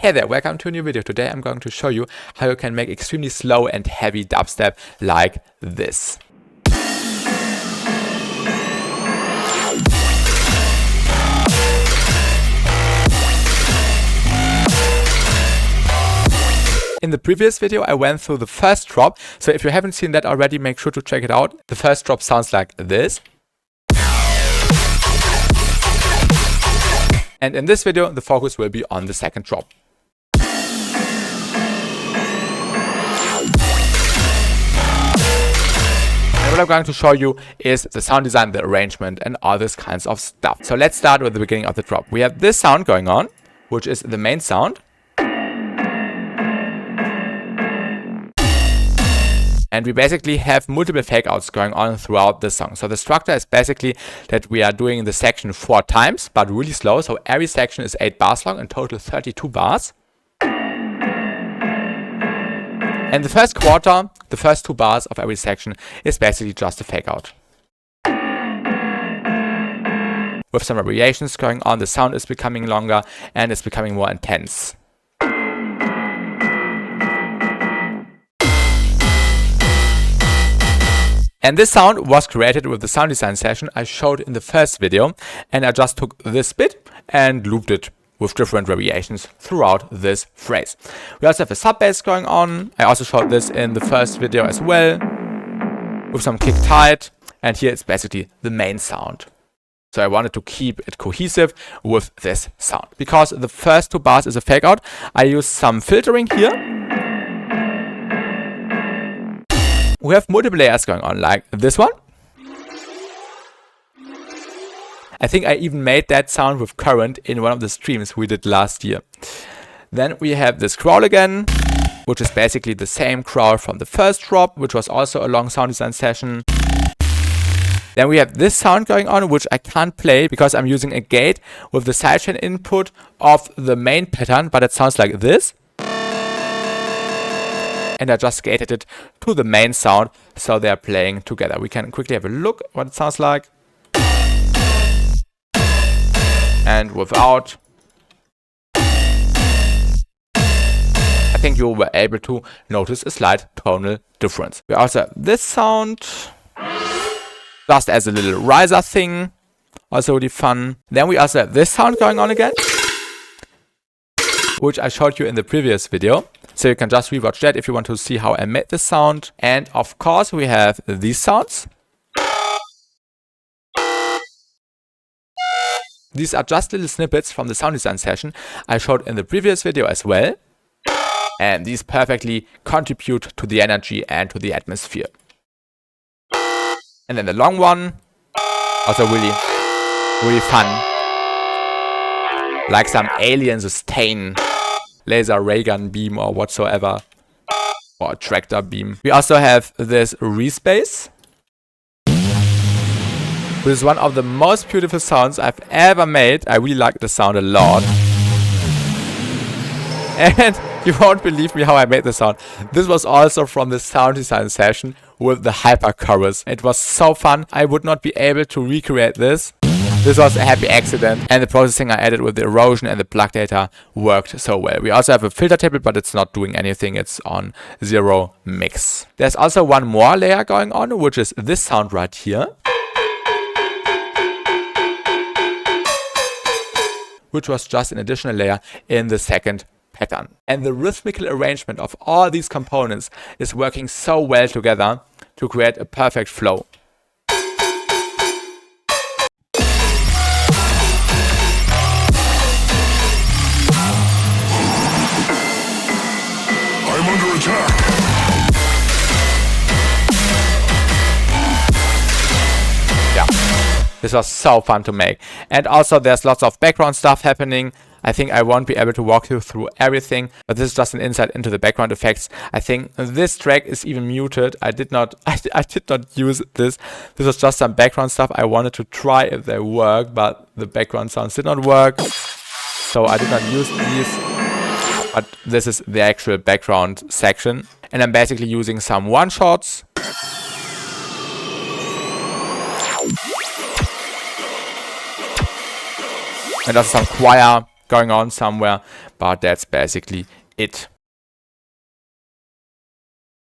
Hey there, welcome to a new video. Today I'm going to show you how you can make extremely slow and heavy dubstep like this. In the previous video I went through the first drop, so if you haven't seen that already, make sure to check it out. The first drop sounds like this. And in this video the focus will be on the second drop. And what I'm going to show you is the sound design, the arrangement and all this kinds of stuff. So let's start with the beginning of the drop. We have this sound going on, which is the main sound. And we basically have multiple fake outs going on throughout the song. So the structure is basically that we are doing the section 4 times, but really slow. So every section is 8 bars long, in total 32 bars. And the first quarter, the first 2 bars of every section is basically just a fake out. With some variations going on, the sound is becoming longer and it's becoming more intense. And this sound was created with the sound design session I showed in the first video, and I just took this bit and looped it with different variations throughout this phrase. We also have a sub bass going on. I also showed this in the first video as well, with some kick tight, and here it's basically the main sound. So I wanted to keep it cohesive with this sound. Because the first 2 bars is a fake out, I used some filtering here. We have multiple layers going on, like this one. I think I even made that sound with current in one of the streams we did last year. Then we have this growl again, which is basically the same growl from the first drop, which was also a long sound design session. Then we have this sound going on, which I can't play because I'm using a gate with the sidechain input of the main pattern, but it sounds like this. And I just gated it to the main sound, so they're playing together. We can quickly have a look what it sounds like. And without, I think you were able to notice a slight tonal difference. We also have this sound, just as a little riser thing, also really fun. Then we also have this sound going on again, which I showed you in the previous video. So you can just rewatch that if you want to see how I made this sound. And of course we have these sounds. These are just little snippets from the sound design session I showed in the previous video as well. And these perfectly contribute to the energy and to the atmosphere. And then the long one, also really fun. Like some alien sustain laser ray gun beam or whatsoever, or a tractor beam. We also have this reese bass, which is one of the most beautiful sounds I've ever made. I really like the sound a lot. And you won't believe me how I made the sound. This was also from the sound design session with the hyper chorus. It was so fun. I would not be able to recreate this. This was a happy accident, and the processing I added with the erosion and the plug data worked so well. We also have a filter table, but it's not doing anything. It's on 0 mix. There's also one more layer going on, which is this sound right here, which was just an additional layer in the second pattern. And the rhythmical arrangement of all these components is working so well together to create a perfect flow. Yeah, this was so fun to make. And also there's lots of background stuff happening. I think I won't be able to walk you through everything, but this is just an insight into the background effects. I think this track is even muted. I did not use this. This was just some background stuff. I wanted to try if they work, but the background sounds did not work. So I did not use these. But this is the actual background section. And I'm basically using some one-shots. And also some choir going on somewhere, but that's basically it.